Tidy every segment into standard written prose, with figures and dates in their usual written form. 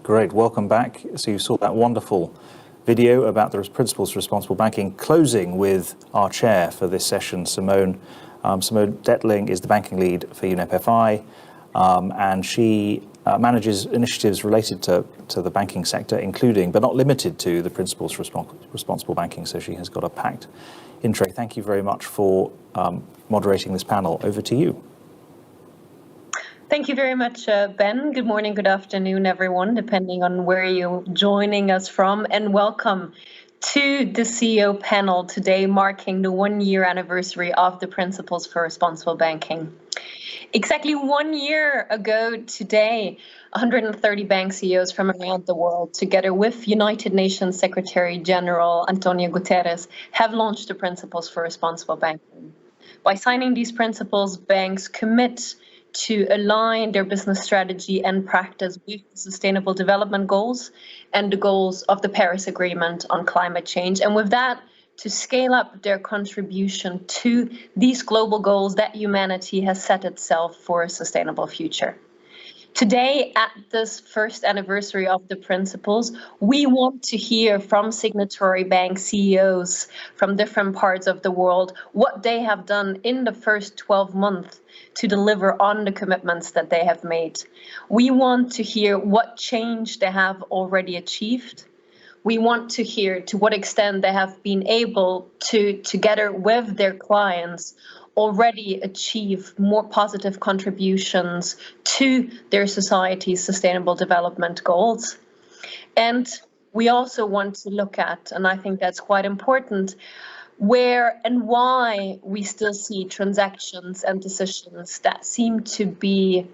Great, welcome back. So you saw that wonderful video about the principles of responsible banking, closing with our chair for this session, Simone. Simone Dettling is the banking lead for UNEP FI, and she manages initiatives related to the banking sector, including, but not limited to, the principles of responsible banking. So she has got a packed intro. Thank you very much for moderating this panel. Over to you. Thank you very much, Ben. Good morning, good afternoon, everyone, depending on where you're joining us from. And welcome to the CEO panel today, marking the 1-year anniversary of the Principles for Responsible Banking. Exactly 1 year ago today, 130 bank CEOs from around the world, together with United Nations Secretary General Antonio Guterres, have launched the Principles for Responsible Banking. By signing these principles, banks commit to align their business strategy and practice with the Sustainable Development Goals and the goals of the Paris Agreement on climate change. And with that, to scale up their contribution to these global goals that humanity has set itself for a sustainable future. Today, at this first anniversary of the principles, we want to hear from signatory bank CEOs from different parts of the world what they have done in the first 12 months to deliver on the commitments that they have made. We want to hear what change they have already achieved. We want to hear to what extent they have been able to, together with their clients, already achieve more positive contributions to their society's sustainable development goals. And we also want to look at, and I think that's quite important, where and why we still see transactions and decisions that seem to be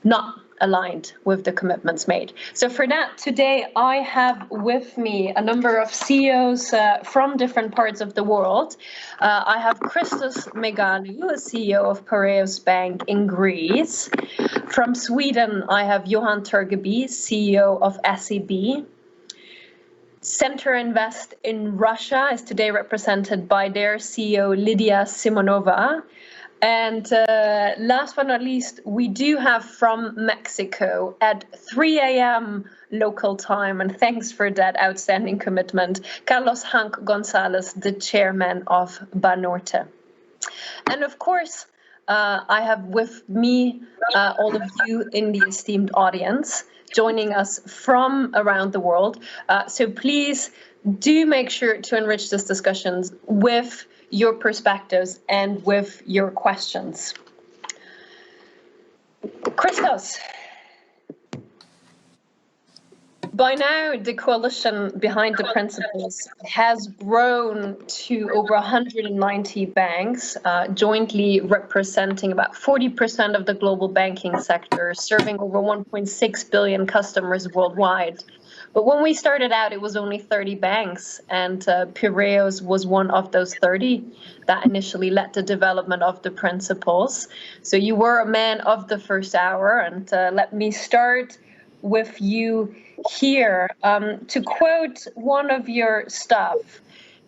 not aligned with the commitments made. So for that, today I have with me a number of CEOs from different parts of the world. I have Christos Megalou, CEO of Piraeus Bank in Greece. From Sweden, I have Johan Torgeby, CEO of SEB. Center Invest in Russia is today represented by their CEO, Lidia Simonova. And last but not least, we do have from Mexico at 3 a.m. local time, and thanks for that outstanding commitment, Carlos Gonzalez, the chairman of Banorte. And of course, I have with me all of you in the esteemed audience joining us from around the world. So please do make sure to enrich this discussions with your perspectives and with your questions. Christos, by now the coalition behind the principles has grown to over 190 banks, jointly representing about 40% of the global banking sector, serving over 1.6 billion customers worldwide. But when we started out, it was only 30 banks, and Pereos was one of those 30 that initially led the development of the principles. So you were a man of the first hour, and let me start with you here. To quote one of your staff,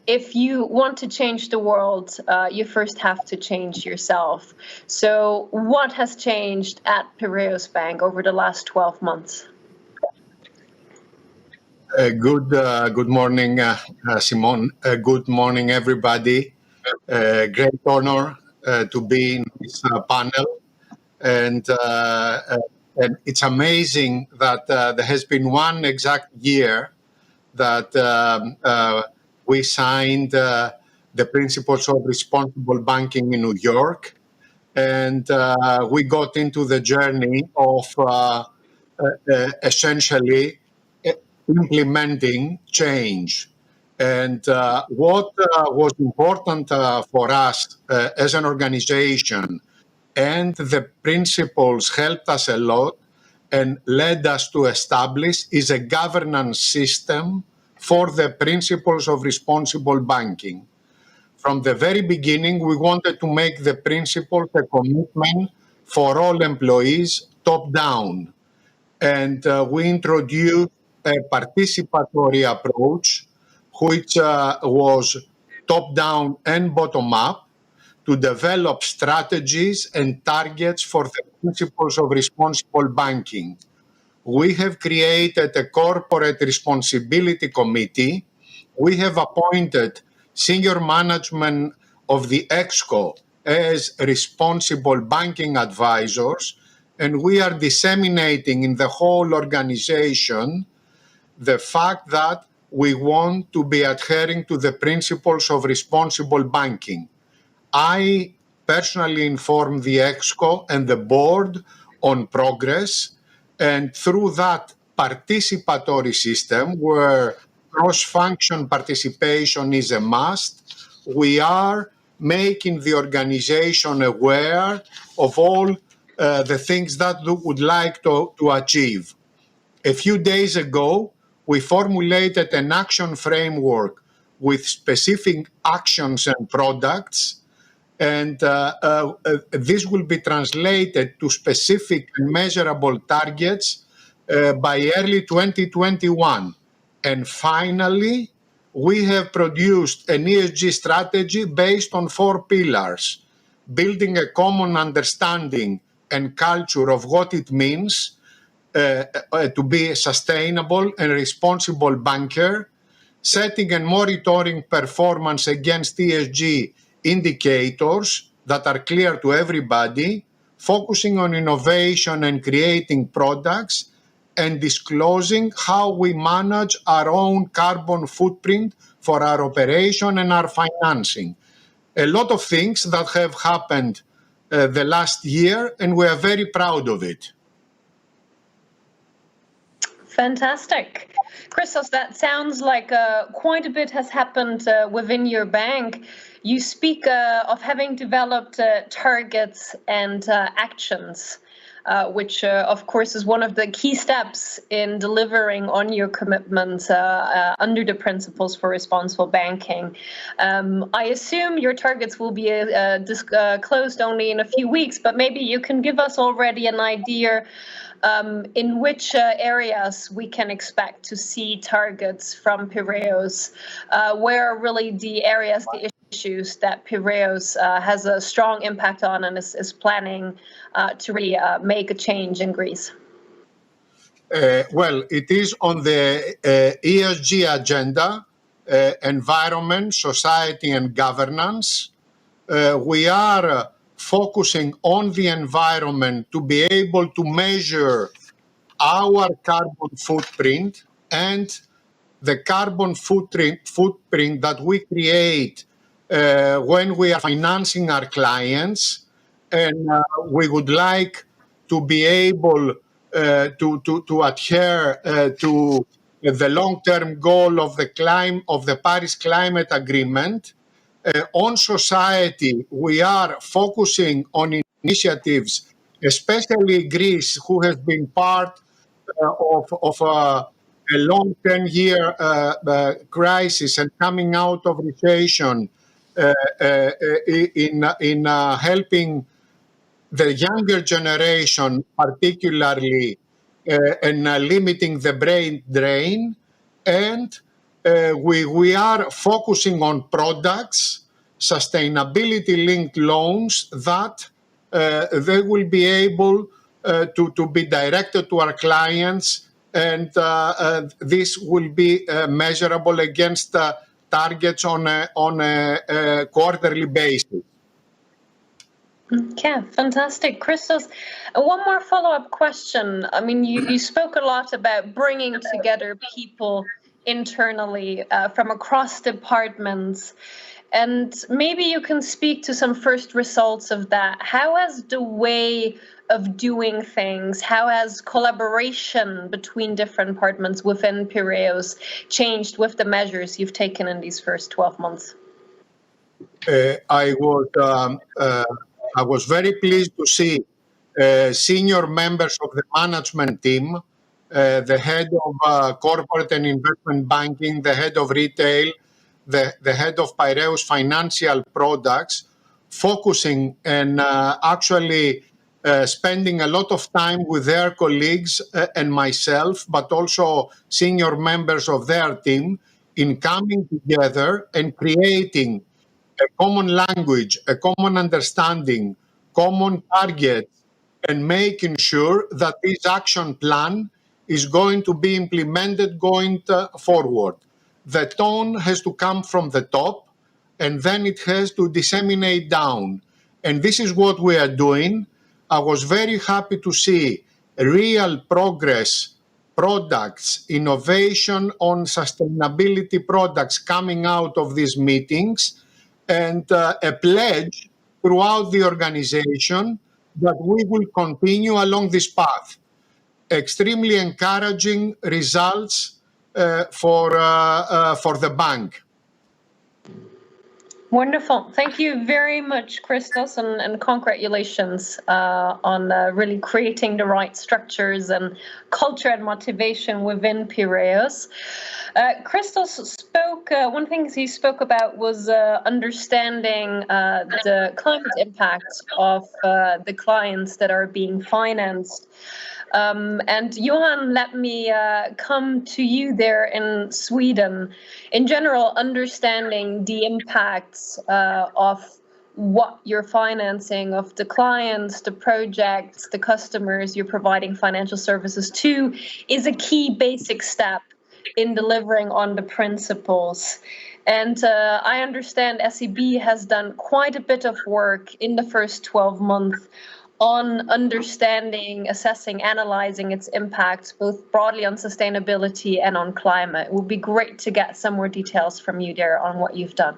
if you want to change the world, you first have to change yourself. So what has changed at Piraeus Bank over the last 12 months? Good morning, Simone. Good morning, everybody. Great honor to be in this panel. And it's amazing that there has been one exact year that we signed the Principles of Responsible Banking in New York. And we got into the journey of essentially implementing change. And what was important for us as an organization, and the principles helped us a lot and led us to establish, is a governance system for the principles of responsible banking. From the very beginning, we wanted to make the principles a commitment for all employees, top down. And we introduced a participatory approach, which was top-down and bottom-up, to develop strategies and targets for the principles of responsible banking. we have created a corporate responsibility committee. We have appointed senior management of the EXCO as responsible banking advisors, and we are disseminating in the whole organization the fact that we want to be adhering to the principles of responsible banking. I personally inform the EXCO and the board on progress, and through that participatory system where cross-function participation is a must, we are making the organization aware of all the things that we would like to achieve. A few days ago, we formulated an action framework with specific actions and products, and this will be translated to specific and measurable targets by early 2021. And finally, we have produced an ESG strategy based on 4 pillars: building a common understanding and culture of what it means to be a sustainable and responsible banker, setting and monitoring performance against ESG indicators that are clear to everybody, focusing on innovation and creating products, and disclosing how we manage our own carbon footprint for our operation and our financing. A lot of things that have happened the last year, and we are very proud of it. Fantastic. Christos, that sounds like quite a bit has happened within your bank. You speak of having developed targets and actions, which of course is one of the key steps in delivering on your commitments under the principles for responsible banking. I assume your targets will be closed only in a few weeks, but maybe you can give us already an idea in which areas we can expect to see targets from Pereos. Where are really the areas, the issues that Pereos has a strong impact on and is planning to really make a change in Greece? Well, it is on the ESG agenda, environment, society, and governance. We are focusing on the environment to be able to measure our carbon footprint and the carbon footprint that we create when we are financing our clients. And we would like to be able to adhere to the long-term goal of the Paris Climate Agreement. On society, we are focusing on initiatives, especially Greece, who has been part of a long 10-year crisis and coming out of recession in helping the younger generation, particularly, and limiting the brain drain. And we are focusing on products, sustainability-linked loans that they will be able to be directed to our clients, and this will be measurable against targets on a quarterly basis. Okay, fantastic. Christos, one more follow-up question. I mean, you spoke a lot about bringing together people internally from across departments, and maybe you can speak to some first results of that. How has the way of doing things, how has collaboration between different departments within Piraeus changed with the measures you've taken in these first 12 months? I was very pleased to see senior members of the management team, the head of corporate and investment banking, the head of retail, the head of Piraeus financial products, focusing and actually spending a lot of time with their colleagues and myself, but also senior members of their team, in coming together and creating a common language, a common understanding, common targets, and making sure that this action plan is going to be implemented going forward. The tone has to come from the top, and then it has to disseminate down. And this is what we are doing. I was very happy to see real progress, products, innovation on sustainability products coming out of these meetings, and a pledge throughout the organization that we will continue along this path. Extremely encouraging results for the bank. Wonderful. Thank you very much, Christos, and congratulations on really creating the right structures and culture and motivation within Piraeus. Christos spoke, one thing he spoke about was understanding the climate impact of the clients that are being financed. And Johan, let me come to you there in Sweden. In general, understanding the impacts of what you're financing, of the clients, the projects, the customers you're providing financial services to, is a key basic step in delivering on the principles. And I understand SEB has done quite a bit of work in the first 12 months on understanding, assessing, analyzing its impacts, both broadly on sustainability and on climate. It would be great to get some more details from you there on what you've done.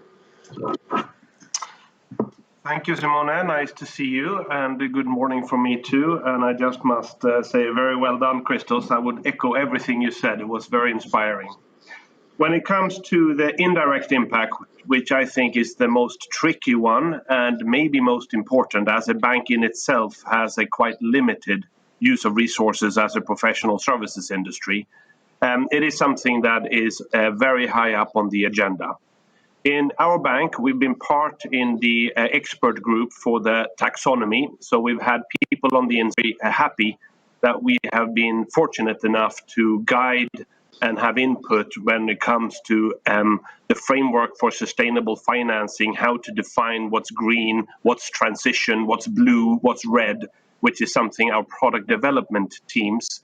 Thank you, Simone. Nice to see you, and good morning from me too. And I just must say, very well done, Christos. I would echo everything you said. It was very inspiring. When it comes to the indirect impact, which I think is the most tricky one and maybe most important, as a bank in itself has a quite limited use of resources as a professional services industry, it is something that is very high up on the agenda. In our bank, we've been part in the expert group for the taxonomy, so we've had people on the industry happy that we have been fortunate enough to guide and have input when it comes to the framework for sustainable financing, how to define what's green, what's transition, what's blue, what's red, which is something our product development teams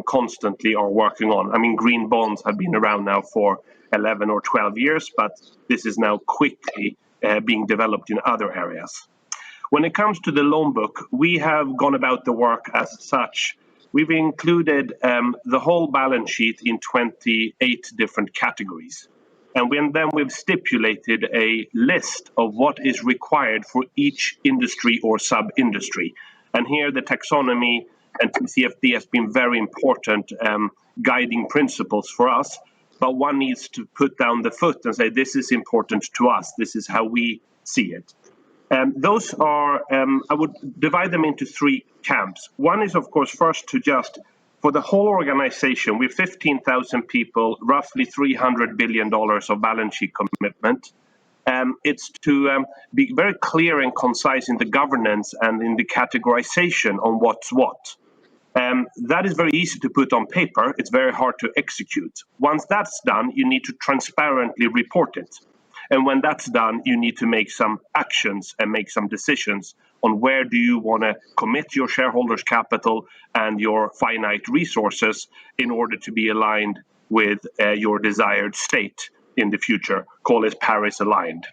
constantly are working on. I mean, green bonds have been around now for 11 or 12 years, but this is now quickly being developed in other areas. When it comes to the loan book, we have gone about the work as such. We've included the whole balance sheet in 28 different categories. And then we've stipulated a list of what is required for each industry or sub-industry. And here the taxonomy and TCFD has been very important guiding principles for us. But one needs to put down the foot and say, this is important to us. This is how we see it. Those are, I would divide them into three camps. One is, of course, first to just, for the whole organization, we're 15,000 people, roughly $300 billion of balance sheet commitment. It's to be very clear and concise in the governance and in the categorization on what's what. That is very easy to put on paper. It's very hard to execute. Once that's done, you need to transparently report it. And when that's done, you need to make some actions and make some decisions on where do you want to commit your shareholders' capital and your finite resources in order to be aligned with your desired state in the future. Call it Paris aligned.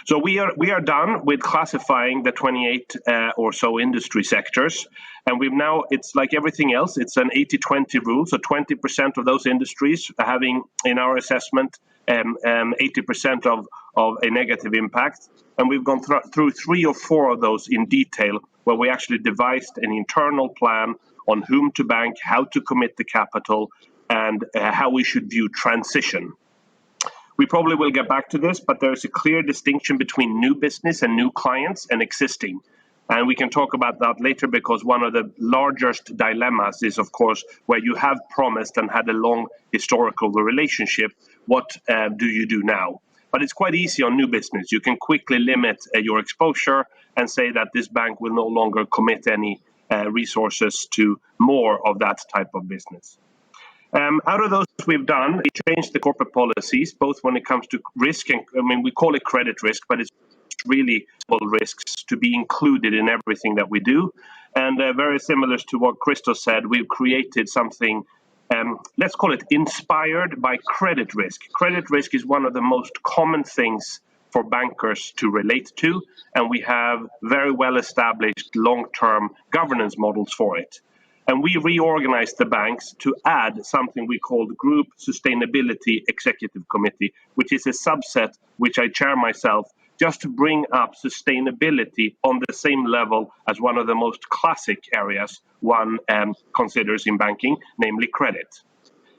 So we are done with classifying the 28 or so industry sectors, and we've now, it's like everything else, it's an 80-20 rule, so 20% of those industries having, in our assessment, 80% of a negative impact, and we've gone through 3 or 4 of those in detail, where we actually devised an internal plan on whom to bank, how to commit the capital, and how we should view transition. We probably will get back to this, but there's a clear distinction between new business and new clients and existing. And we can talk about that later, because one of the largest dilemmas is, of course, where you have promised and had a long historical relationship, what do you do now? But it's quite easy on new business. You can quickly limit your exposure and say that this bank will no longer commit any resources to more of that type of business. Out of those we've done, we changed the corporate policies, both when it comes to risk and, I mean, we call it credit risk, but it's really all risks to be included in everything that we do. And very similar to what Christos said, we've created something let's call it inspired by credit risk. Credit risk is one of the most common things for bankers to relate to, and we have very well established long-term governance models for it. And we reorganized the banks to add something we called Group Sustainability Executive Committee, which is a subset which I chair myself, just to bring up sustainability on the same level as one of the most classic areas one considers in banking, namely credit.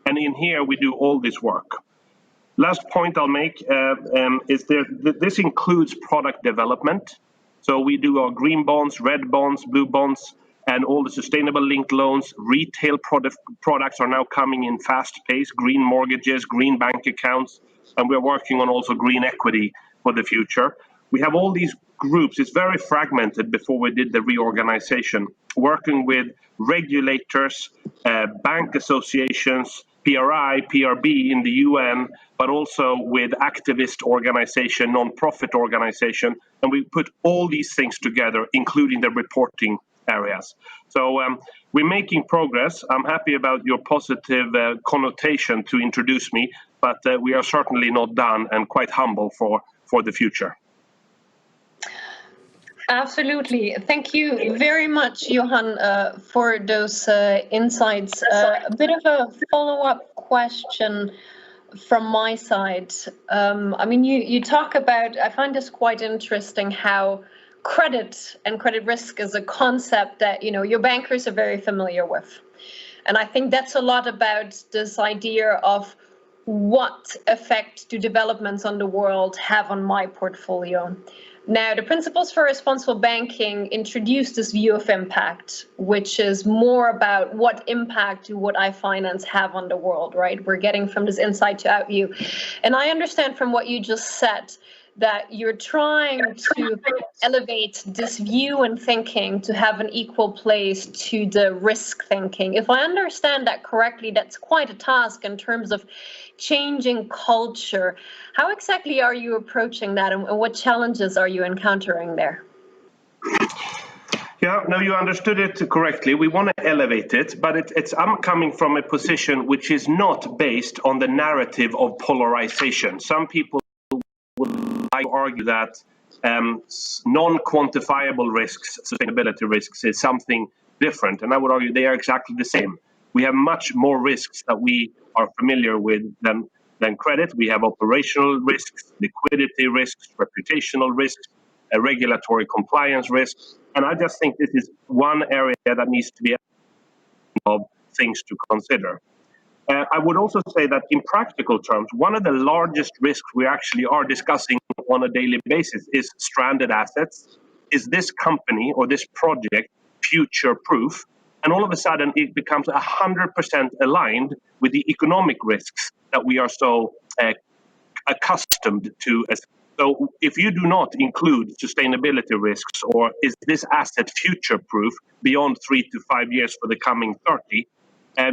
And in here we do all this work. Last point I'll make is this includes product development. So we do our green bonds, red bonds, blue bonds, and all the sustainable linked loans. Retail products are now coming in fast pace, green mortgages, green bank accounts, and we're working on also green equity for the future. We have all these groups. It's very fragmented before we did the reorganization, working with regulators, bank associations, PRI, PRB in the UN, but also with activist organization, non-profit organization, and we put all these things together, including the reporting areas. So we're making progress. I'm happy about your positive connotation to introduce me, but we are certainly not done, and quite humble for the future. Absolutely. Thank you very much, Johan, for those insights. A bit of a follow-up question from my side. I mean, you talk about, I find this quite interesting, how credit and credit risk is a concept that, you know, your bankers are very familiar with. And I think that's a lot about this idea of what effect do developments on the world have on my portfolio. Now, the Principles for Responsible Banking introduced this view of impact, which is more about what impact do what I finance have on the world, right? We're getting from this inside to out view. And I understand from what you just said that you're trying to elevate this view and thinking to have an equal place to the risk thinking. If I understand that correctly, that's quite a task in terms of changing culture. How exactly are you approaching that, and what challenges are you encountering there? Yeah, no, you understood it correctly. We want to elevate it, but I'm coming from a position which is not based on the narrative of polarization. Some people would like to argue that non-quantifiable risks, sustainability risks, is something different, and I would argue they are exactly the same. We have much more risks that we are familiar with than credit. We have operational risks, liquidity risks, reputational risks, regulatory compliance risks, and I just think this is one area that needs to be of things to consider. I would also say that in practical terms, one of the largest risks we actually are discussing on a daily basis is stranded assets. Is this company or this project future-proof? And all of a sudden, it becomes 100% aligned with the economic risks that we are so accustomed to. So if you do not include sustainability risks, or is this asset future-proof beyond 3 to 5 years for the coming 30,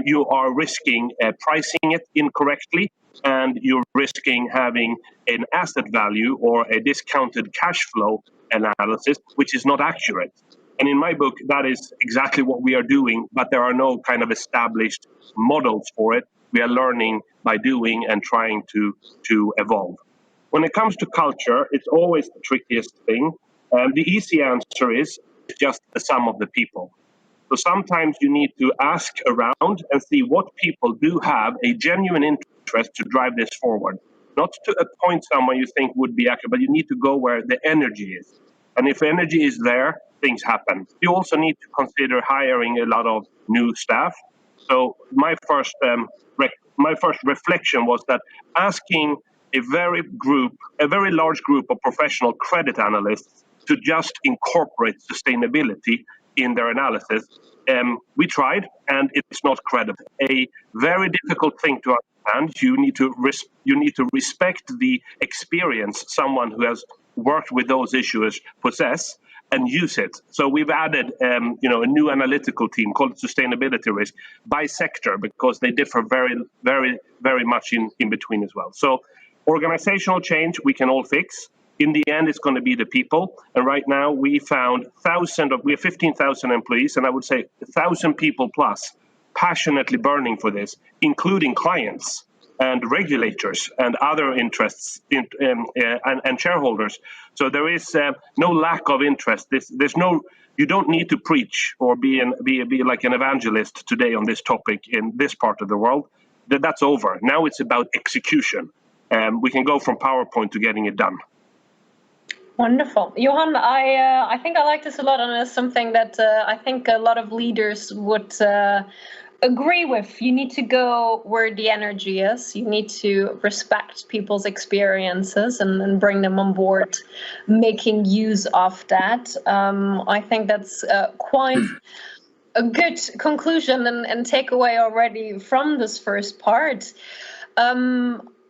you are risking pricing it incorrectly, and you're risking having an asset value or a discounted cash flow analysis, which is not accurate. And in my book, that is exactly what we are doing, but there are no kind of established models for it. We are learning by doing and trying to evolve. When it comes to culture, it's always the trickiest thing. The easy answer is just the sum of the people. So sometimes you need to ask around and see what people do have a genuine interest to drive this forward. Not to appoint someone you think would be accurate, but you need to go where the energy is. And if energy is there, things happen. You also need to consider hiring a lot of new staff. So my first reflection was that asking a very large group of professional credit analysts to just incorporate sustainability in their analysis, we tried, and it's not credible. A very difficult thing to understand. You need to respect the experience someone who has worked with those issues possess, and use it. So we've added, a new analytical team called sustainability risk by sector, because they differ very, very, very much in between as well. So organizational change we can all fix. In the end, it's going to be the people. And right now we have 15,000 employees, and I would say 1,000 people plus passionately burning for this, including clients and regulators and other interests and shareholders. So there is no lack of interest. You don't need to preach or be like an evangelist today on this topic in this part of the world. That's over. Now it's about execution. We can go from PowerPoint to getting it done. Wonderful. Johan, I think I like this a lot, and it's something that I think a lot of leaders would agree with. You need to go where the energy is. You need to respect people's experiences and bring them on board, making use of that. I think that's quite a good conclusion and takeaway already from this first part.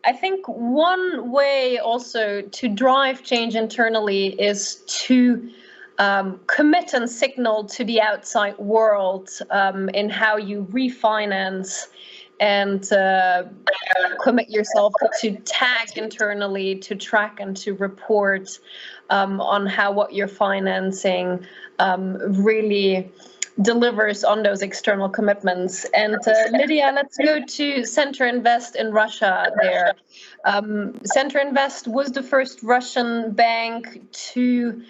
I think one way also to drive change internally is to commit and signal to the outside world in how you refinance and commit yourself to tag internally, to track and to report on how what you're financing really delivers on those external commitments. And Lidia, let's go to Center Invest in Russia there. Center Invest was the first Russian bank to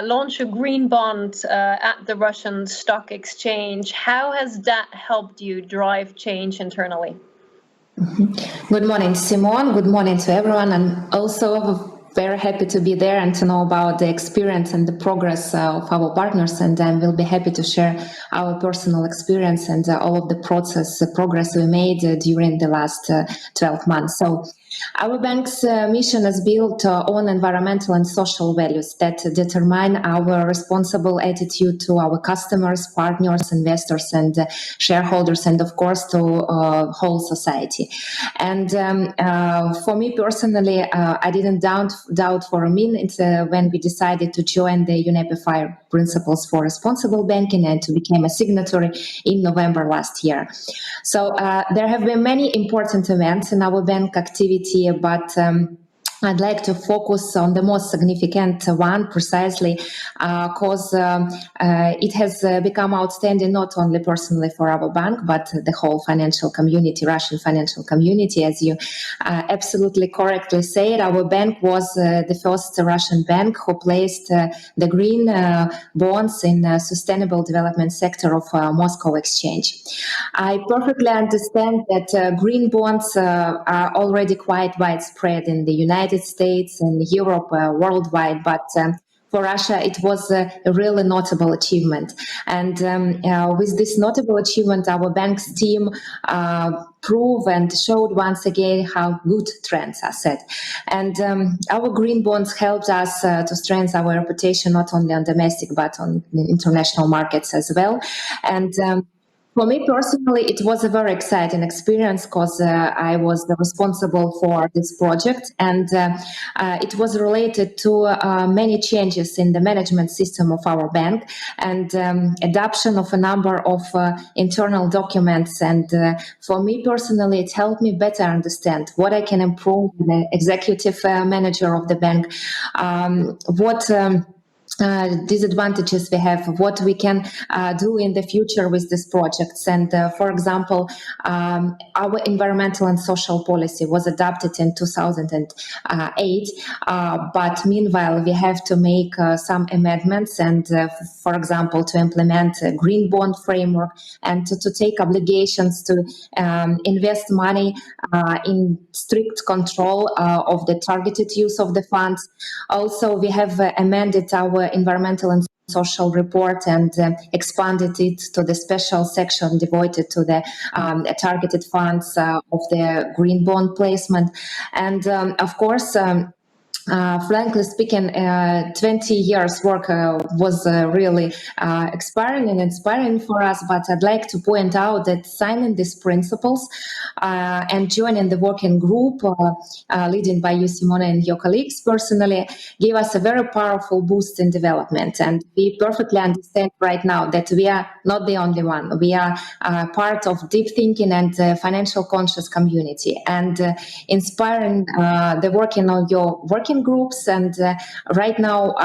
launch a green bond at the Russian stock exchange. How has that helped you drive change internally? Good morning, Simone. Good morning to everyone. And also very happy to be there and to know about the experience and the progress of our partners. And I will be happy to share our personal experience and all of the progress we made during the last 12 months. So our bank's mission is built on environmental and social values that determine our responsible attitude to our customers, partners, investors, and shareholders, and of course to whole society. And for me personally, I didn't doubt for a minute when we decided to join the UNEP 5 Principles for Responsible Banking and to become a signatory in November last year. So there have been many important events in our bank activity, but I'd like to focus on the most significant one precisely because it has become outstanding not only personally for our bank, but the whole financial community, Russian financial community. As you absolutely correctly said, our bank was the first Russian bank who placed the green bonds in the sustainable development sector of Moscow exchange. I perfectly understand that green bonds are already quite widespread in the United States and Europe, worldwide, but for Russia, it was a really notable achievement. And with this notable achievement, our bank's team proved and showed once again how good trends are set. And our green bonds helped us to strengthen our reputation, not only on domestic, but on the international markets as well. And for me personally, it was a very exciting experience because I was responsible for this project, and it was related to many changes in the management system of our bank and adoption of a number of internal documents. And for me personally, it helped me better understand what I can improve as the executive manager of the bank, what disadvantages we have, what we can do in the future with these projects. And for example, our environmental and social policy was adopted in 2008, but meanwhile we have to make some amendments and for example to implement a green bond framework and to take obligations to invest money in strict control of the targeted use of the funds. Also, we have amended our environmental and social report and expanded it to the special section devoted to the targeted funds of the green bond placement. And of course, frankly speaking, 20 years work was really expiring and inspiring for us, but I'd like to point out that signing these principles and joining the working group leading by you, Simone, and your colleagues personally gave us a very powerful boost in development. And we perfectly understand right now that we are not the only one. We are part of deep thinking and financial conscious community, and inspiring the working on your working working groups. And right now,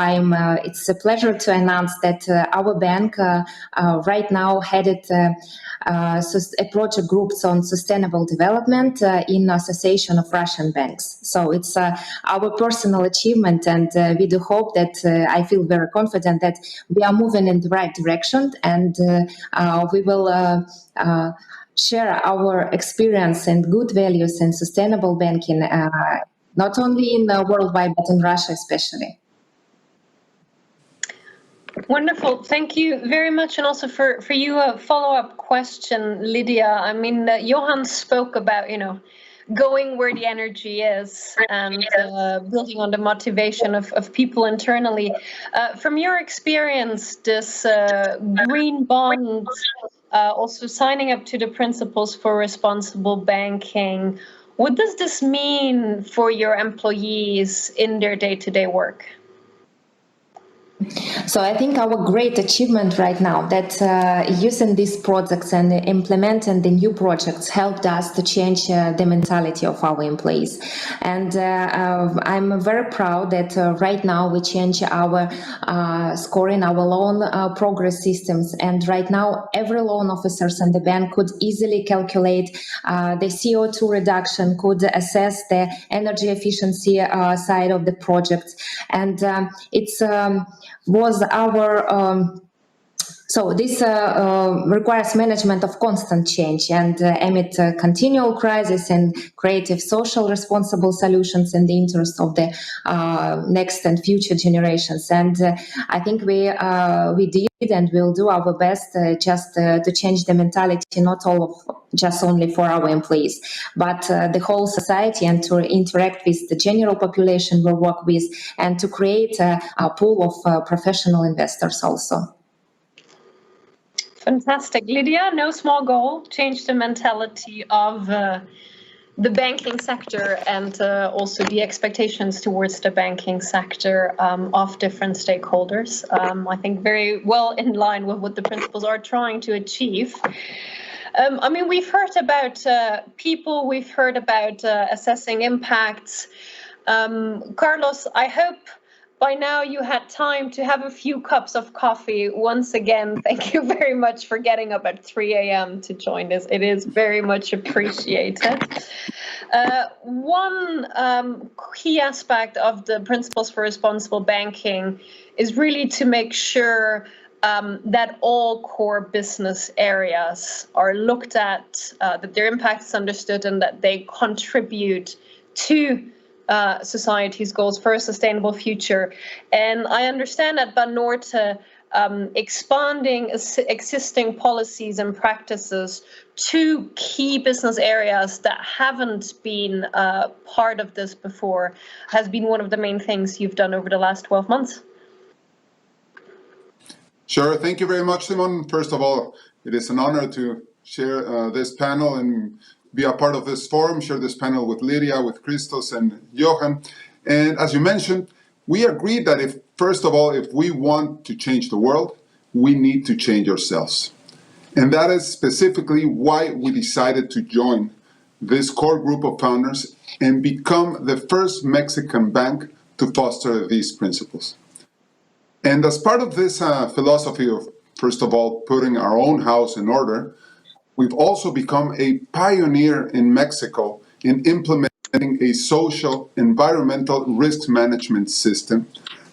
it's a pleasure to announce that our bank right now headed a project groups on sustainable development in Association of Russian Banks. So it's our personal achievement, and we do hope that I feel very confident that we are moving in the right direction, and we will share our experience and good values in sustainable banking, not only in worldwide, but in Russia especially. Wonderful. Thank you very much. And also for you, a follow-up question, Lidia. I mean, Johan spoke about, going where the energy is and building on the motivation of people internally. From your experience, this green bond, also signing up to the principles for responsible banking, what does this mean for your employees in their day-to-day work? So I think our great achievement right now that using these projects and implementing the new projects helped us to change the mentality of our employees. And I'm very proud that right now we change our scoring, our loan progress systems. And right now every loan officers in the bank could easily calculate the CO2 reduction, could assess the energy efficiency side of the project. And it's was our so this requires management of constant change, and amid continual crisis and creative social responsible solutions in the interest of the next and future generations. And I think we did and will do our best just to change the mentality, not just only for our employees, but the whole society, and to interact with the general population we work with, and to create a pool of professional investors also. Fantastic. Lidia, no small goal, change the mentality of the banking sector, and also the expectations towards the banking sector of different stakeholders. I think very well in line with what the principles are trying to achieve. I mean, we've heard about people, we've heard about assessing impacts. Carlos, I hope by now you had time to have a few cups of coffee. Once again, thank you very much for getting up at 3 a.m. to join us. It is very much appreciated. One key aspect of the Principles for Responsible Banking is really to make sure that all core business areas are looked at, that their impact is understood, and that they contribute to society's goals for a sustainable future. And I understand that Banorte expanding existing policies and practices to key business areas that haven't been part of this before has been one of the main things you've done over the last 12 months. Sure. Thank you very much, Simone. First of all, it is an honor to share this panel and be a part of this forum, share this panel with Lidia, with Christos and Johan. And as you mentioned, we agreed that first of all, if we want to change the world, we need to change ourselves. And that is specifically why we decided to join this core group of founders and become the first Mexican bank to foster these principles. And as part of this philosophy of, first of all, putting our own house in order, we've also become a pioneer in Mexico in implementing a social environmental risk management system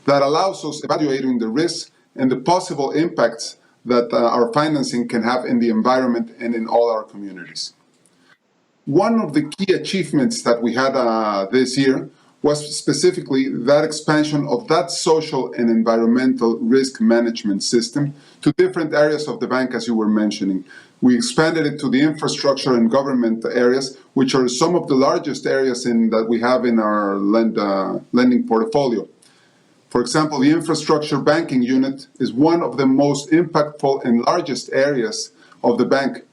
that allows us evaluating the risks and the possible impacts that our financing can have in the environment and in all our communities. One of the key achievements that we had this year was specifically that expansion of that social and environmental risk management system to different areas of the bank, as you were mentioning. We expanded it to the infrastructure and government areas, which are some of the largest areas that we have in our lending portfolio. For example, the infrastructure banking unit is one of the most impactful and largest areas of the bank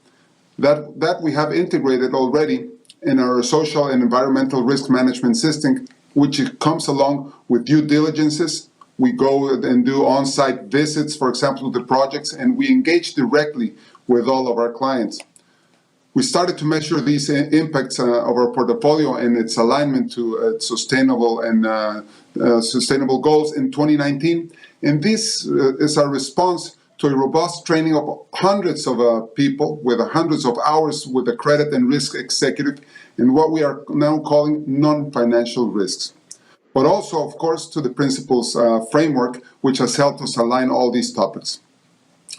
that we have integrated already in our social and environmental risk management system, which comes along with due diligences. We go and do on-site visits, for example, to the projects, and we engage directly with all of our clients. We started to measure these impacts of our portfolio and its alignment to sustainable goals in 2019. And this is our response to a robust training of hundreds of people with hundreds of hours with the credit and risk executive in what we are now calling non-financial risks. But also, of course, to the principles framework, which has helped us align all these topics.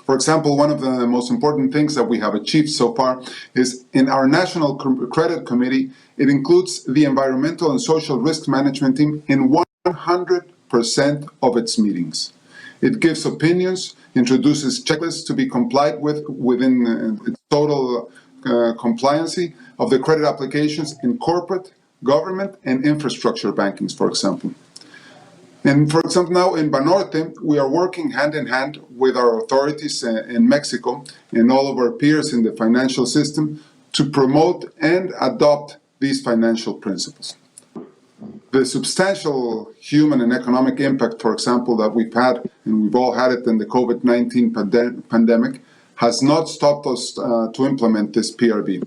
For example, one of the most important things that we have achieved so far is in our National Credit Committee, it includes the environmental and social risk management team in 100% of its meetings. It gives opinions, introduces checklists to be complied with within its total compliancy of the credit applications in corporate, government, and infrastructure bankings, for example. And for example, now in Banorte, we are working hand in hand with our authorities in Mexico and all of our peers in the financial system to promote and adopt these financial principles. The substantial human and economic impact, for example, that we've had, and we've all had it in the COVID-19 pandemic, has not stopped us to implement this PRB.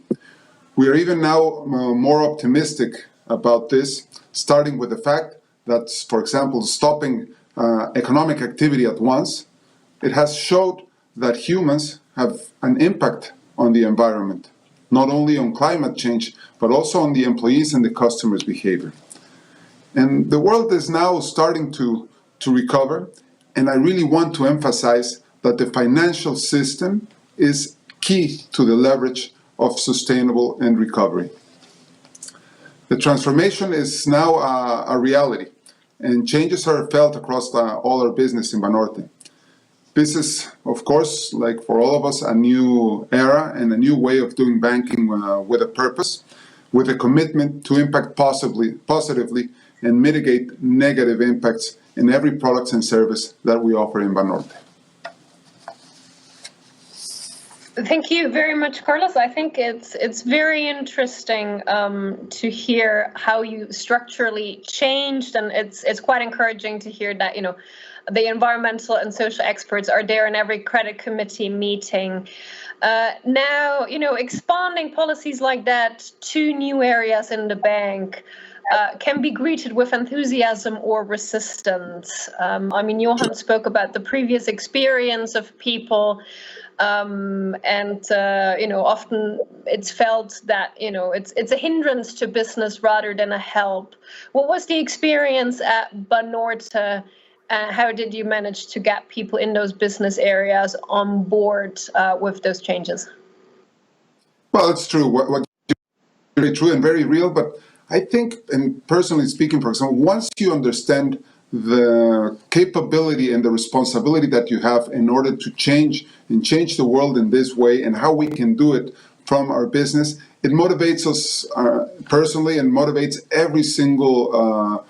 We are even now more optimistic about this, starting with the fact that, for example, stopping economic activity at once, it has showed that humans have an impact on the environment, not only on climate change, but also on the employees and the customers' behavior. And the world is now starting to recover, and I really want to emphasize that the financial system is key to the leverage of sustainable and recovery. The transformation is now a reality, and changes are felt across all our business in Banorte. This is, of course, like for all of us, a new era and a new way of doing banking with a purpose, with a commitment to impact positively and mitigate negative impacts in every product and service that we offer in Banorte. Thank you very much, Carlos. I think it's very interesting to hear how you structurally changed, and it's quite encouraging to hear that the environmental and social experts are there in every credit committee meeting. Now, expanding policies like that to new areas in the bank can be greeted with enthusiasm or resistance. Johan spoke about the previous experience of people. Often it's felt that, it's a hindrance to business rather than a help. What was the experience at Banorte? How did you manage to get people in those business areas on board with those changes? Well, it's true. What very true and very real, but I think, and personally speaking, for example, once you understand the capability and the responsibility that you have in order to change the world in this way and how we can do it from our business, it motivates us personally and motivates every single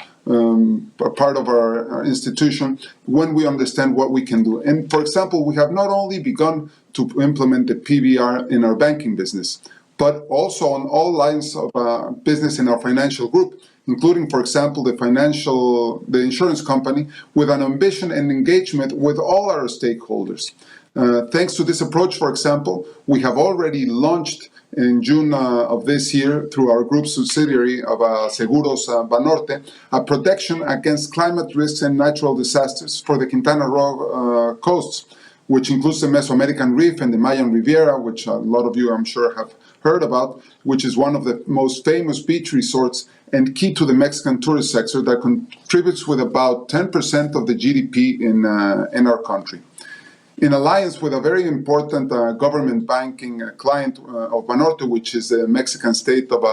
part of our institution when we understand what we can do. And for example, we have not only begun to implement the PBR in our banking business, but also on all lines of business in our financial group, including, for example, the insurance company, with an ambition and engagement with all our stakeholders. Thanks to this approach, for example, we have already launched in June of this year, through our group subsidiary of Seguros Banorte, a protection against climate risks and natural disasters for the Quintana Roo coasts, which includes the Mesoamerican Reef and the Mayan Riviera, which a lot of you, I'm sure, have heard about, which is one of the most famous beach resorts and key to the Mexican tourist sector that contributes with about 10% of the GDP in our country. In alliance with a very important government banking client of Banorte, which is the Mexican state of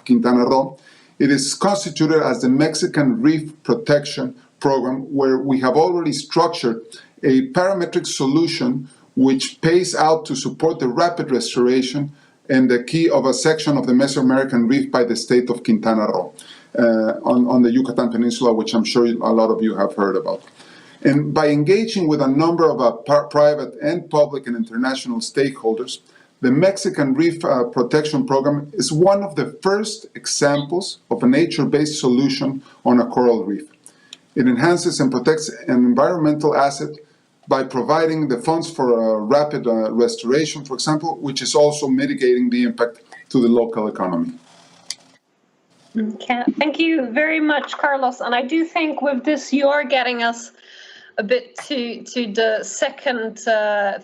Quintana Roo, it is constituted as the Mexican Reef Protection Program, where we have already structured a parametric solution which pays out to support the rapid restoration and the key of a section of the Mesoamerican Reef by the state of Quintana Roo on the Yucatan Peninsula, which I'm sure a lot of you have heard about. And by engaging with a number of private and public and international stakeholders, the Mexican Reef Protection Program is one of the first examples of a nature-based solution on a coral reef. It enhances and protects an environmental asset by providing the funds for a rapid restoration, for example, which is also mitigating the impact to the local economy. Okay. Thank you very much, Carlos. And I do think with this, you're getting us a bit to the second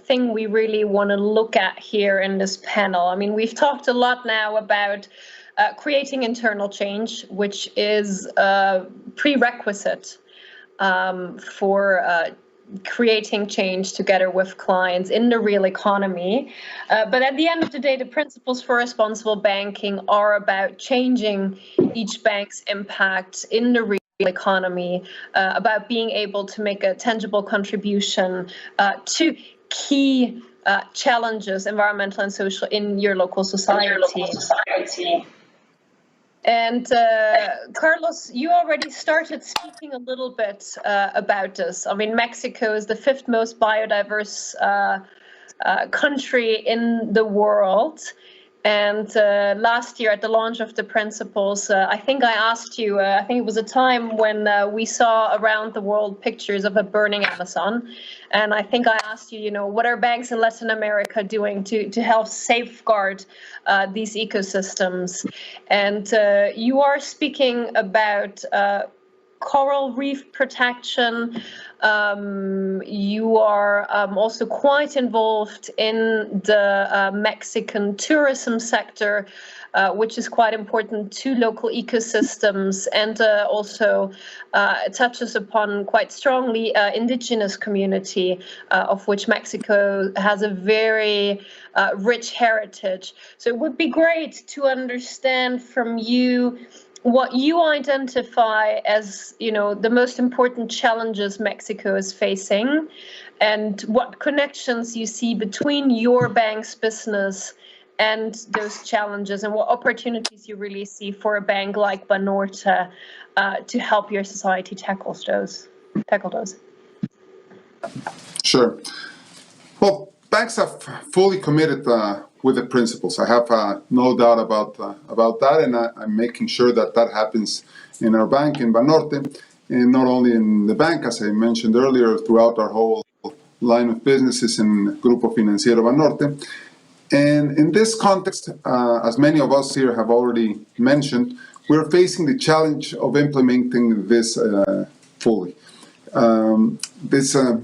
thing we really want to look at here in this panel. I mean, we've talked a lot now about creating internal change, which is a prerequisite for creating change together with clients in the real economy. But at the end of the day, the principles for responsible banking are about changing each bank's impact in the real economy, about being able to make a tangible contribution to key challenges, environmental and social, in your local society. And Carlos, you already started speaking a little bit about this. I mean, Mexico is the 5th most biodiverse country in the world. And last year at the launch of the principles, I think I asked you, I think it was a time when we saw around the world pictures of a burning Amazon. And I think I asked you, you know, what are banks in Latin America doing to help safeguard these ecosystems? And you are speaking about coral reef protection. You are also quite involved in the Mexican tourism sector, which is quite important to local ecosystems, and also touches upon quite strongly indigenous community, of which Mexico has a very rich heritage. So it would be great to understand from you what you identify as, you know, the most important challenges Mexico is facing, and what connections you see between your bank's business and those challenges, and what opportunities you really see for a bank like Banorte to help your society tackle those. Sure. Well, banks are fully committed with the principles. I have no doubt about that, and I'm making sure that happens in our bank, in Banorte, and not only in the bank, as I mentioned earlier, throughout our whole line of businesses in Grupo Financiero Banorte. And in this context, as many of us here have already mentioned, we're facing the challenge of implementing this fully.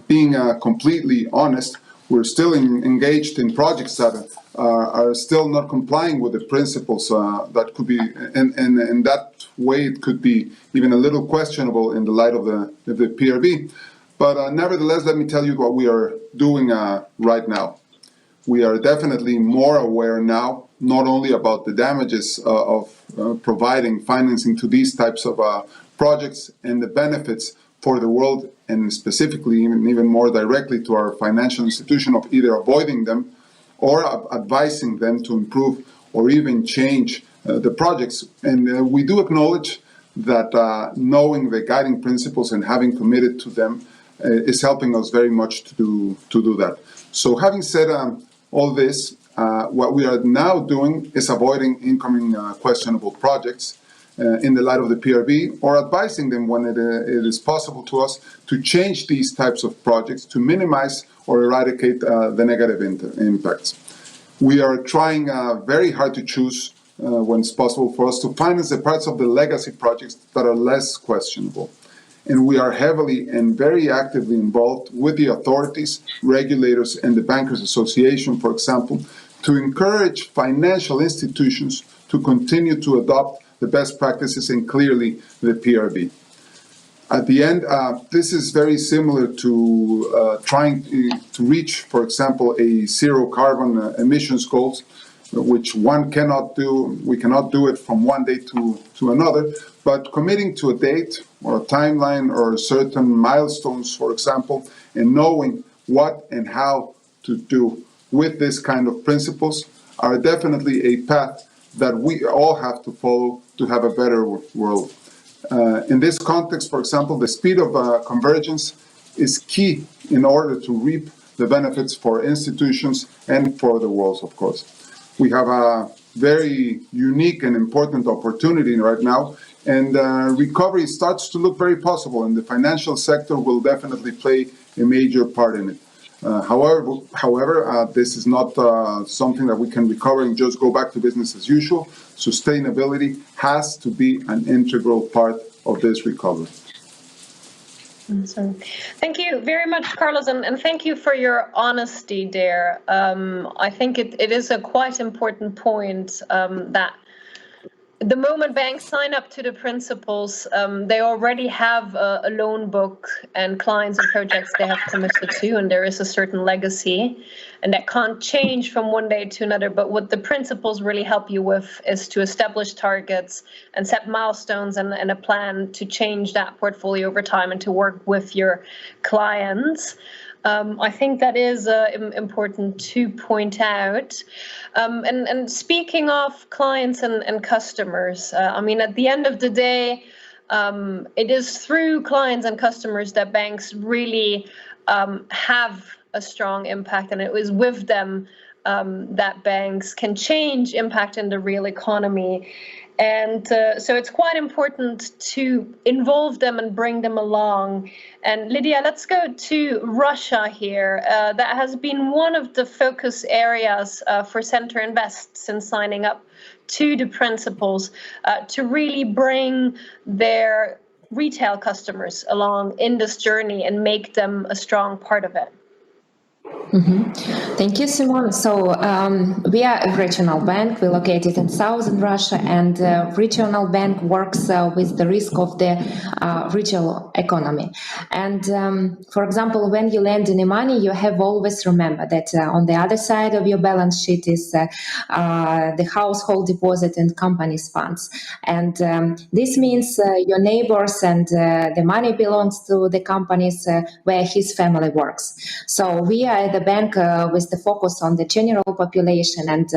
Being completely honest, we're still engaged in projects that are still not complying with the principles that could be, and that way it could be even a little questionable in the light of the PRB. But nevertheless, let me tell you what we are doing right now. We are definitely more aware now, not only about the damages of providing financing to these types of projects and the benefits for the world, and specifically even more directly to our financial institution, of either avoiding them or advising them to improve or even change the projects. And we do acknowledge that knowing the guiding principles and having committed to them is helping us very much to do that. So having said all this, what we are now doing is avoiding incoming questionable projects in the light of the PRB, or advising them when it is possible to us to change these types of projects to minimize or eradicate the negative impacts. We are trying very hard to choose when it's possible for us to finance the parts of the legacy projects that are less questionable. And we are heavily and very actively involved with the authorities, regulators, and the Bankers Association, for example, to encourage financial institutions to continue to adopt the best practices, and clearly the PRB. At the end, this is very similar to trying to reach, for example, a zero carbon emissions goals, which one cannot do. We cannot do it from one day to another, but committing to a date or a timeline or certain milestones, for example, and knowing what and how to do with this kind of principles are definitely a path that we all have to follow to have a better world. In this context, for example, the speed of convergence is key in order to reap the benefits for institutions and for the world, of course. We have a very unique and important opportunity right now, and recovery starts to look very possible, and the financial sector will definitely play a major part in it. However, this is not something that we can recover and just go back to business as usual. Sustainability has to be an integral part of this recovery. So, thank you very much, Carlos, and thank you for your honesty there. I think it is a quite important point that the moment banks sign up to the principles, they already have a loan book and clients and projects they have committed to, and there is a certain legacy, and that can't change from one day to another. But what the principles really help you with is to establish targets and set milestones and a plan to change that portfolio over time and to work with your clients. I think that is important to point out. And speaking of clients and customers, I mean, at the end of the day, it is through clients and customers that banks really have a strong impact, and it is with them that banks can change impact in the real economy. And so it's quite important to involve them and bring them along. And Lidia, let's go to Russia here. That has been one of the focus areas for Center Invest since signing up to the principles to really bring their retail customers along in this journey and make them a strong part of it. Thank you, Simone. So we are a regional bank. We're located in southern Russia, and regional bank works with the risk of the regional economy. And for example, when you lend any money, you have always remember that on the other side of your balance sheet is the household deposit and company's funds. And this means your neighbors and the money belongs to the companies where his family works. So we are the bank with the focus on the general population, and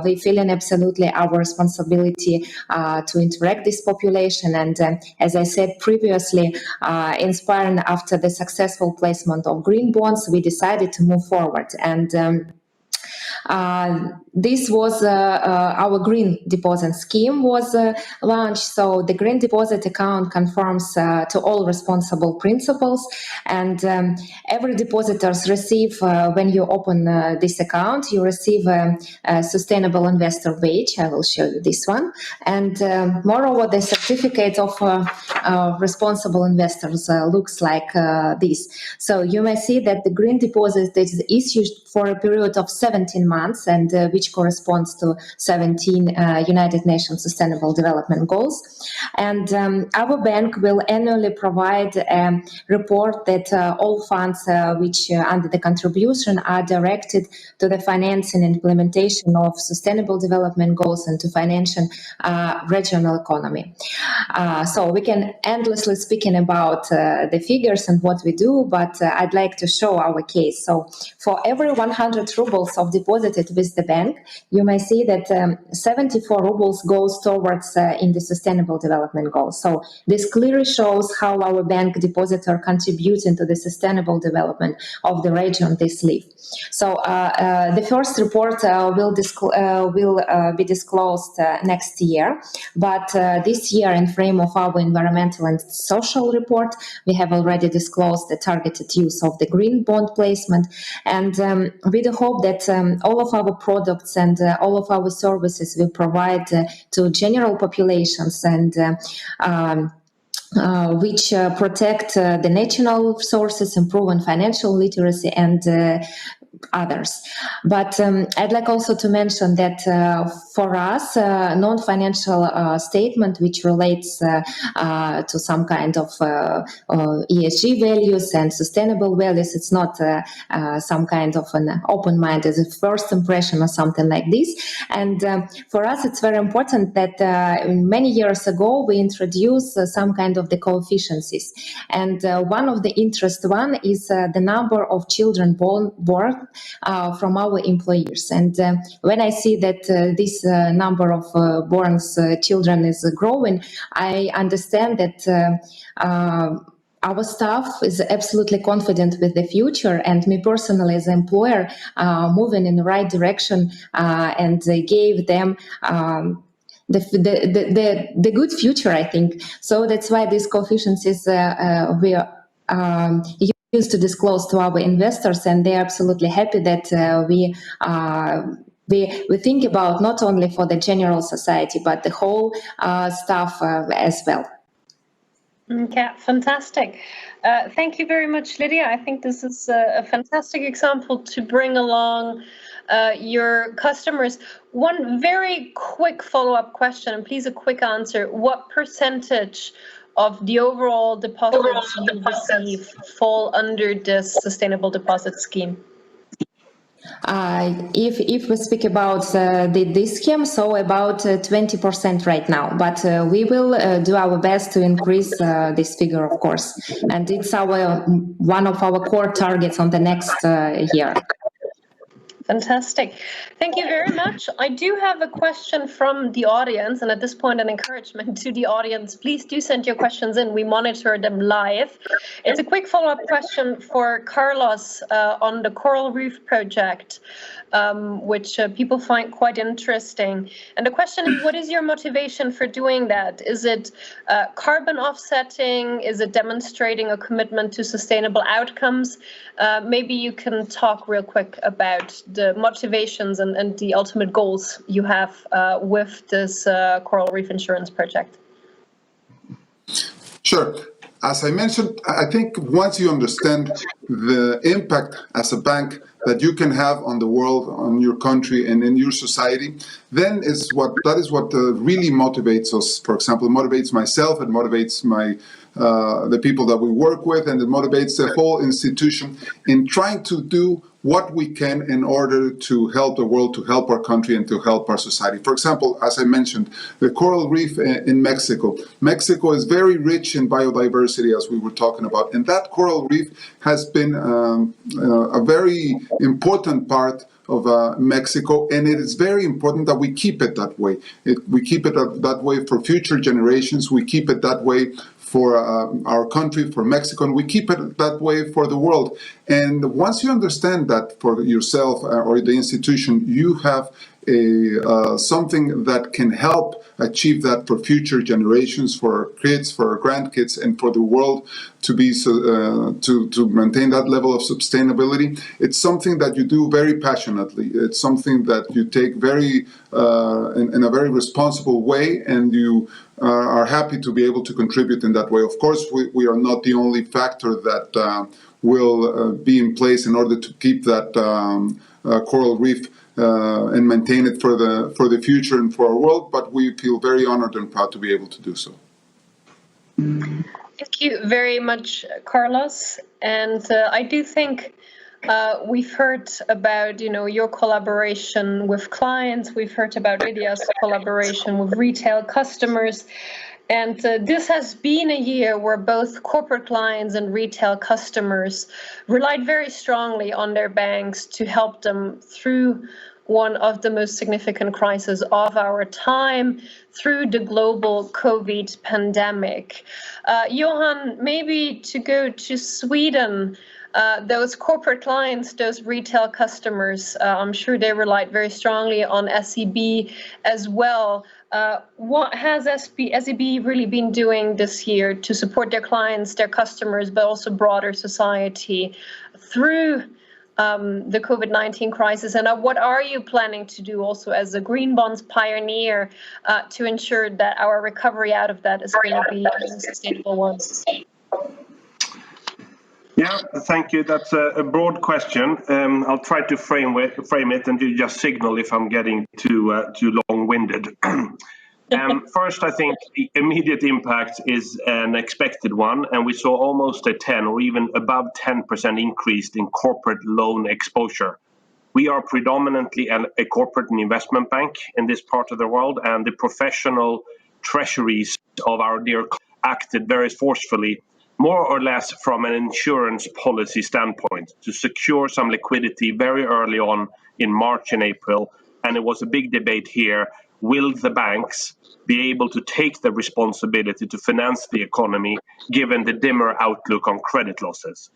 we feel in absolutely our responsibility to interact this population. And as I said previously, inspired after the successful placement of green bonds, we decided to move forward. And this was our green deposit scheme was launched. So the green deposit account conforms to all responsible principles, and every depositors receive when you open this account, you receive a sustainable investor badge. I will show you this one, and moreover, the certificate of responsible investors looks like this. So you may see that the green deposit is issued for a period of 17 months, and which corresponds to 17 United Nations Sustainable Development Goals. And our bank will annually provide a report that all funds which under the contribution are directed to the financing and implementation of Sustainable Development Goals and to financing regional economy. So we can endlessly speaking about the figures and what we do, but I'd like to show our case. So for every 100 rubles of deposited with the bank, you may see that 74 rubles goes towards in the Sustainable Development Goals. So this clearly shows how our bank depositor contributes into the sustainable development of the region they live. So the first report will be disclosed next year, but this year, in frame of our environmental and social report, we have already disclosed the targeted use of the green bond placement, and with the hope that all of our products and all of our services will provide to general populations and which protect the natural resources, improve on financial literacy, and others. But I'd like also to mention that for us, non-financial statement which relates to some kind of ESG values and sustainable values, it's not some kind of an open mind as a first impression or something like this. And for us, it's very important that many years ago we introduced some kind of the coefficients. And one of the one is the number of children born from our employers. And when I see that this number of born children is growing, I understand that our staff is absolutely confident with the future, and me personally as an employer moving in the right direction and gave them the good future, I think. So that's why these coefficients is we are used to disclose to our investors, and they're absolutely happy that we think about not only for the general society, but the whole staff as well. Okay, fantastic. Thank you very much, Lidia. I think this is a fantastic example to bring along your customers. One very quick follow-up question, and please a quick answer. What percentage of the overall deposits you receive fall under this sustainable deposit scheme? If we speak about this scheme, so about 20% right now, but we will do our best to increase this figure, of course, and it's one of our core targets on the next year. Fantastic. Thank you very much. I do have a question from the audience, and at this point an encouragement to the audience. Please do send your questions in. We monitor them live. It's a quick follow-up question for Carlos on the coral reef project, which people find quite interesting. And the question is, what is your motivation for doing that? Is it carbon offsetting? Is it demonstrating a commitment to sustainable outcomes? Maybe you can talk real quick about the motivations and the ultimate goals you have with this coral reef insurance project. Sure. As I mentioned, I think once you understand the impact as a bank that you can have on the world, on your country, and in your society, then that is what really motivates us. For example, it motivates myself, it motivates the people that we work with, and it motivates the whole institution in trying to do what we can in order to help the world, to help our country, and to help our society. For example, as I mentioned, the coral reef in Mexico. Mexico is very rich in biodiversity, as we were talking about, and that coral reef has been a very important part of Mexico, and it is very important that we keep it that way. We keep it that way for future generations. We keep it that way for our country, for Mexico, and we keep it that way for the world. And once you understand that for yourself or the institution, you have something that can help achieve that for future generations, for our kids, for our grandkids, and for the world to be to maintain that level of sustainability. It's something that you do very passionately. It's something that you take very in a very responsible way, and you are happy to be able to contribute in that way. Of course, we are not the only factor that will be in place in order to keep that coral reef and maintain it for the future and for our world, but we feel very honored and proud to be able to do so. Thank you very much, Carlos. And I do think we've heard about, your collaboration with clients. We've heard about Lidia's collaboration with retail customers. And this has been a year where both corporate clients and retail customers relied very strongly on their banks to help them through one of the most significant crises of our time, through the global COVID pandemic. Johan, maybe to go to Sweden, those corporate clients, those retail customers, I'm sure they relied very strongly on SEB as well. What has SEB really been doing this year to support their clients, their customers, but also broader society through the COVID-19 crisis? And what are you planning to do also as a green bonds pioneer to ensure that our recovery out of that is going to be a sustainable one? Yeah, thank you. That's a broad question. I'll try to frame it, and you just signal if I'm getting too long-winded. First, I think the immediate impact is an expected one, and we saw almost a 10 or even above 10% increase in corporate loan exposure. We are predominantly a corporate and investment bank in this part of the world, and the professional treasuries of our dear acted very forcefully, more or less from an insurance policy standpoint, to secure some liquidity very early on in March and April. And it was a big debate here. Will the banks be able to take the responsibility to finance the economy given the dimmer outlook on credit losses?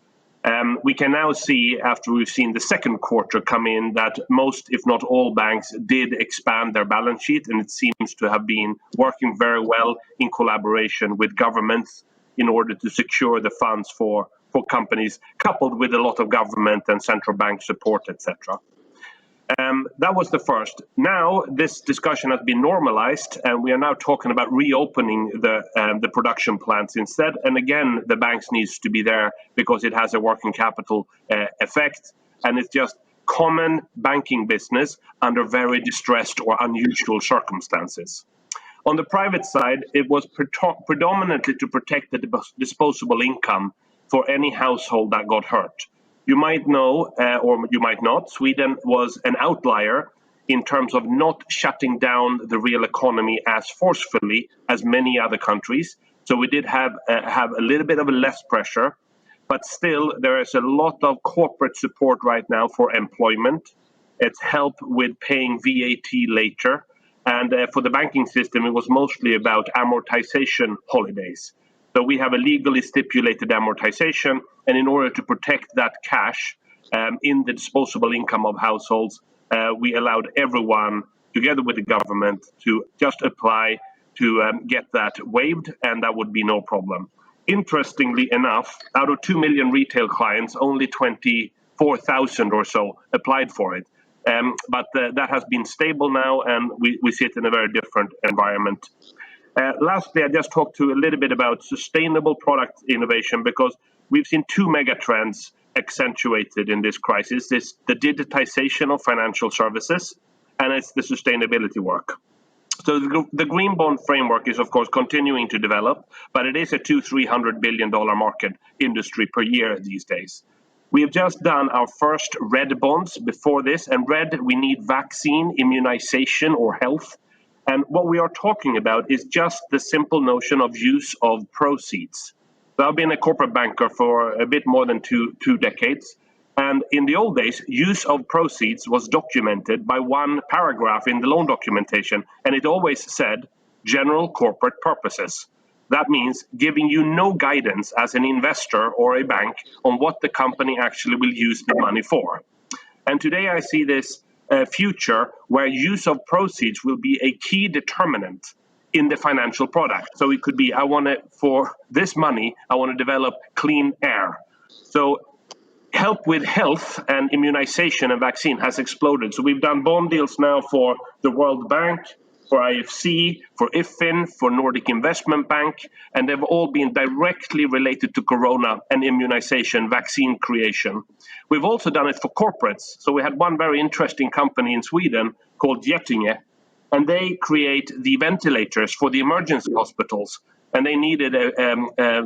We can now see, after we've seen the second quarter come in, that most, if not all, banks did expand their balance sheet, and it seems to have been working very well in collaboration with governments in order to secure the funds for for companies, coupled with a lot of government and central bank support, etc. That was the first. Now this discussion has been normalized, and we are now talking about reopening the production plants instead. And again, the banks needs to be there because it has a working capital effect, and it's just common banking business under very distressed or unusual circumstances. On the private side, it was predominantly to protect the disposable income for any household that got hurt. You might know, or you might not, Sweden was an outlier in terms of not shutting down the real economy as forcefully as many other countries. So we did have a little bit of a less pressure, but still there is a lot of corporate support right now for employment. It's help with paying VAT later. And for the banking system, it was mostly about amortization holidays. So we have a legally stipulated amortization, and in order to protect that cash in the disposable income of households, we allowed everyone, together with the government, to just apply to get that waived, and that would be no problem. Interestingly enough, out of 2 million retail clients, only 24,000 or so applied for it. But that has been stable now, and we sit in a very different environment. Lastly, I just talked a little bit about sustainable product innovation, because we've seen two mega trends accentuated in this crisis. It's the digitization of financial services, and it's the sustainability work. So the green bond framework is, of course, continuing to develop, but it is a $200-300 billion market industry per year these days. We have just done our first red bonds before this, and red, we need vaccine, immunization, or health. And what we are talking about is just the simple notion of use of proceeds. So I've been a corporate banker for a bit more than two decades. And in the old days, use of proceeds was documented by one paragraph in the loan documentation. And it always said general corporate purposes. That means giving you no guidance as an investor or a bank on what the company actually will use the money for. And today I see this future where use of proceeds will be a key determinant in the financial product. So it could be, for this money, I want to develop clean air. So help with health and immunization and vaccine has exploded. So we've done bond deals now for the World Bank, for IFC, for IFIN, for Nordic Investment Bank, and they've all been directly related to corona and immunization, vaccine creation. We've also done it for corporates. So we had one very interesting company in Sweden called Dettling, and they create the ventilators for the emergency hospitals, and they needed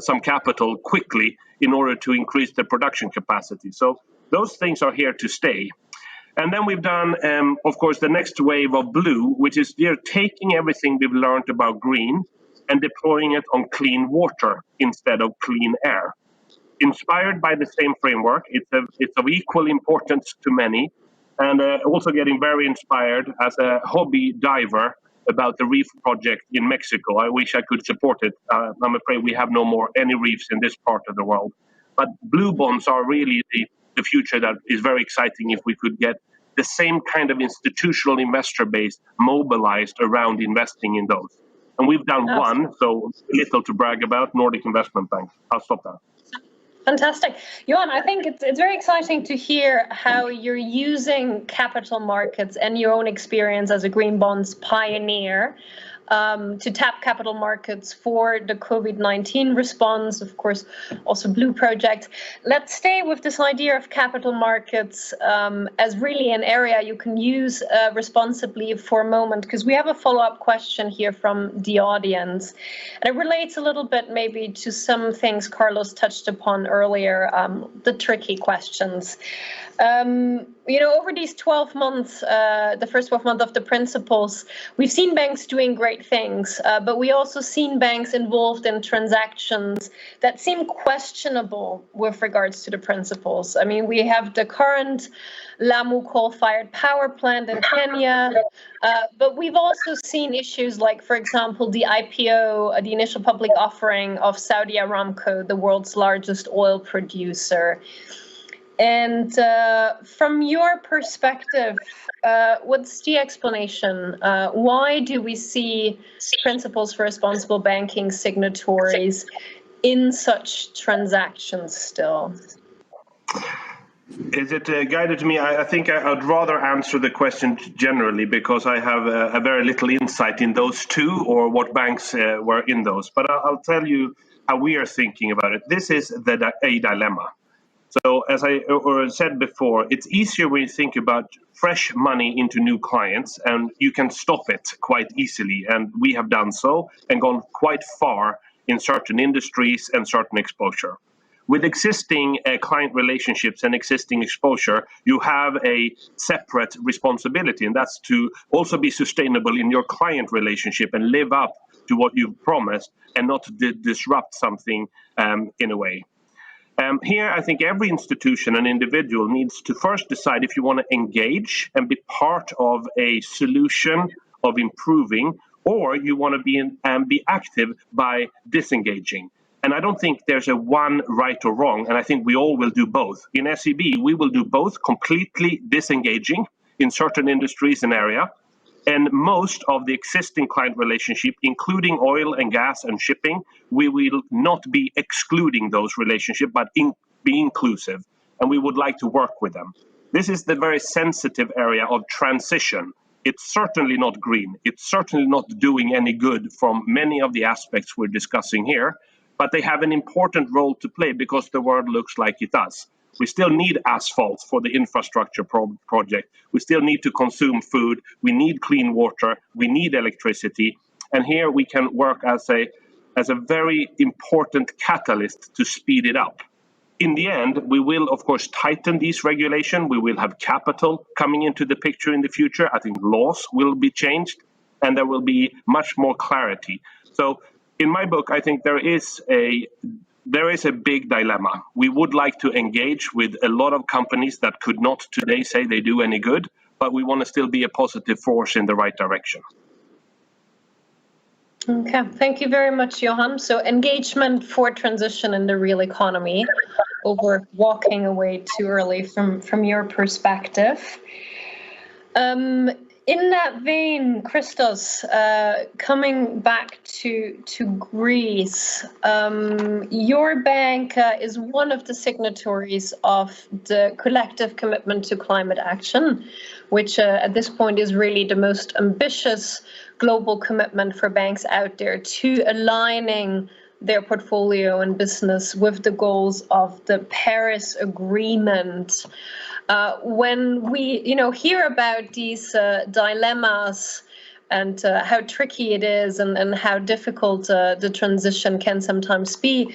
some capital quickly in order to increase the production capacity. So those things are here to stay. And then we've done, of course, the next wave of blue, which is taking everything we've learned about green and deploying it on clean water instead of clean air. Inspired by the same framework, it's of equal importance to many, and also getting very inspired as a hobby diver about the reef project in Mexico. I wish I could support it. I'm afraid we have no more any reefs in this part of the world. But blue bonds are really the future that is very exciting if we could get the same kind of institutional investor base mobilized around investing in those. And we've done one, so little to brag about, Nordic Investment Bank. I'll stop there. Fantastic. Johan, I think it's very exciting to hear how you're using capital markets and your own experience as a green bonds pioneer to tap capital markets for the COVID-19 response, of course, also Blue Project. Let's stay with this idea of capital markets as really an area you can use responsibly for a moment, because we have a follow-up question here from the audience. And it relates a little bit maybe to some things Carlos touched upon earlier, the tricky questions. Over these 12 months, the first 12 months of the principles, we've seen banks doing great things, but we also seen banks involved in transactions that seem questionable with regards to the principles. I mean, we have the current Lamu coal-fired power plant in Kenya, but we've also seen issues like, for example, the IPO, the initial public offering of Saudi Aramco, the world's largest oil producer. And from your perspective, what's the explanation? Why do we see principles for responsible banking signatories in such transactions still? Is it guided to me? I think I'd rather answer the question generally, because I have a very little insight in those two or what banks were in those. But I'll tell you how we are thinking about it. This is a dilemma. So as I said before, it's easier when you think about fresh money into new clients, and you can stop it quite easily. And we have done so and gone quite far in certain industries and certain exposure. With existing client relationships and existing exposure, you have a separate responsibility, and that's to also be sustainable in your client relationship and live up to what you've promised and not disrupt something in a way. Here, I think every institution and individual needs to first decide if you want to engage and be part of a solution of improving, or you want to be active by disengaging. And I don't think there's a one right or wrong, and I think we all will do both. In SEB, we will do both, completely disengaging in certain industries and area, and most of the existing client relationship, including oil and gas and shipping, we will not be excluding those relationships, but be inclusive, and we would like to work with them. This is the very sensitive area of transition. It's certainly not green. It's certainly not doing any good from many of the aspects we're discussing here, but they have an important role to play because the world looks like it does. We still need asphalt for the infrastructure project. We still need to consume food. We need clean water. We need electricity. And here we can work as a very important catalyst to speed it up. In the end, we will, of course, tighten these regulations. We will have capital coming into the picture in the future. I think laws will be changed, and there will be much more clarity. So in my book, I think there is a big dilemma. We would like to engage with a lot of companies that could not today say they do any good, but we want to still be a positive force in the right direction. Okay, thank you very much, Johan. So engagement for transition in the real economy over walking away too early from your perspective. In that vein, Christos, coming back to Greece, your bank is one of the signatories of the collective commitment to climate action, which at this point is really the most ambitious global commitment for banks out there to aligning their portfolio and business with the goals of the Paris Agreement. When we, hear about these dilemmas and how tricky it is and how difficult the transition can sometimes be,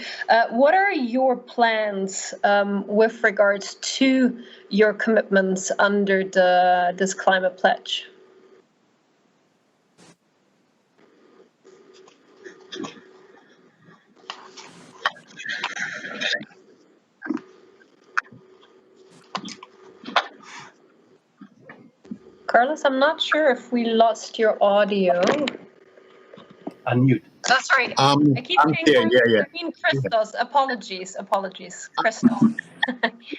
what are your plans with regards to your commitments under this climate pledge? Carlos, I'm not sure if we lost your audio. Unmute. Oh, sorry. I keep saying I mean Christos. Apologies, Christos.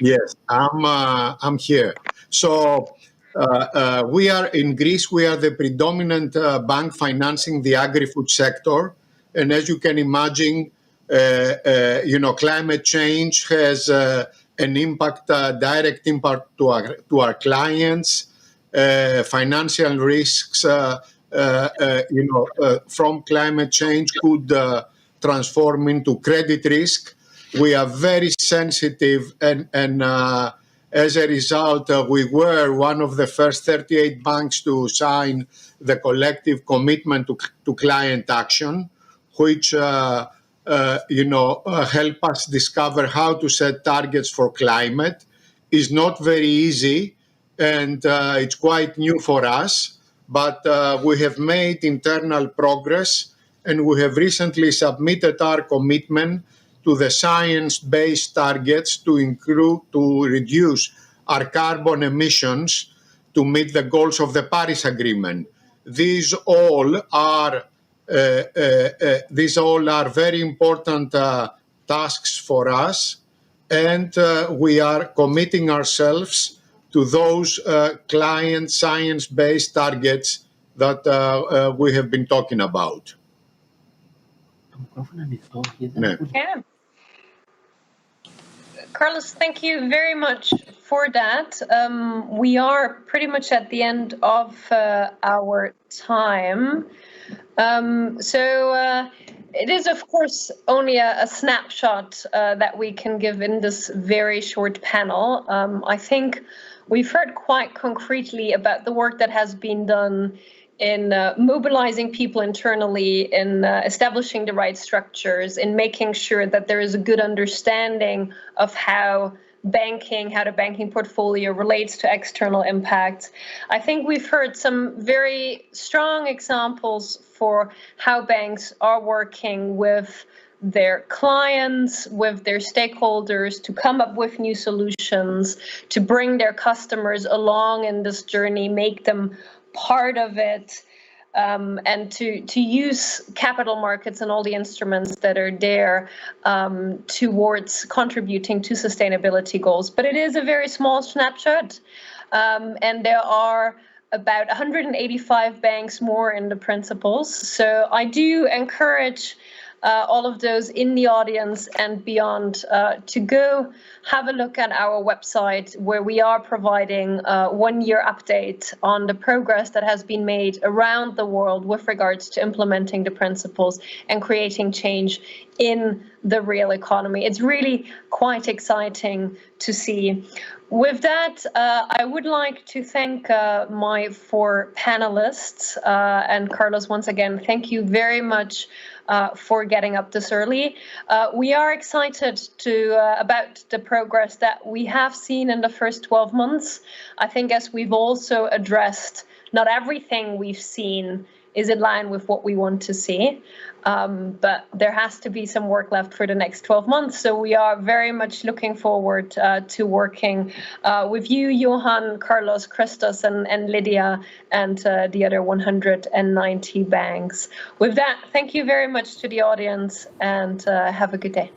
Yes, I'm here. So we are in Greece. We are the predominant bank financing the agri-food sector, and as you can imagine, climate change has an impact, direct impact to our clients. Financial risks, from climate change could transform into credit risk. We are very sensitive, and as a result, we were one of the first 38 banks to sign the collective commitment to client action, which help us discover how to set targets for climate. Is not very easy. And it's quite new for us, but we have made internal progress, and we have recently submitted our commitment to the science-based targets to reduce our carbon emissions to meet the goals of the Paris Agreement. These all are very important tasks for us, and we are committing ourselves to those client science-based targets that we have been talking about. Yeah. Carlos, thank you very much for that. We are pretty much at the end of our time. It is, of course, only a snapshot that we can give in this very short panel. I think we've heard quite concretely about the work that has been done in mobilizing people internally, in establishing the right structures, in making sure that there is a good understanding of how the banking portfolio relates to external impacts. I think we've heard some very strong examples for how banks are working with their clients, with their stakeholders, to come up with new solutions, to bring their customers along in this journey, make them part of it, and to use capital markets and all the instruments that are there towards contributing to sustainability goals. But it is a very small snapshot, and there are about 185 banks more in the principles. So I do encourage all of those in the audience and beyond to go have a look at our website, where we are providing a one-year update on the progress that has been made around the world with regards to implementing the principles and creating change in the real economy. It's really quite exciting to see. With that, I would like to thank my four panelists, and Carlos, once again, thank you very much for getting up this early. We are excited about the progress that we have seen in the first 12 months. I think, as we've also addressed, not everything we've seen is in line with what we want to see, but there has to be some work left for the next 12 months. So we are very much looking forward to working with you, Johan, Carlos, Christos, and Lidia, and the other 190 banks. With that, thank you very much to the audience, and have a good day.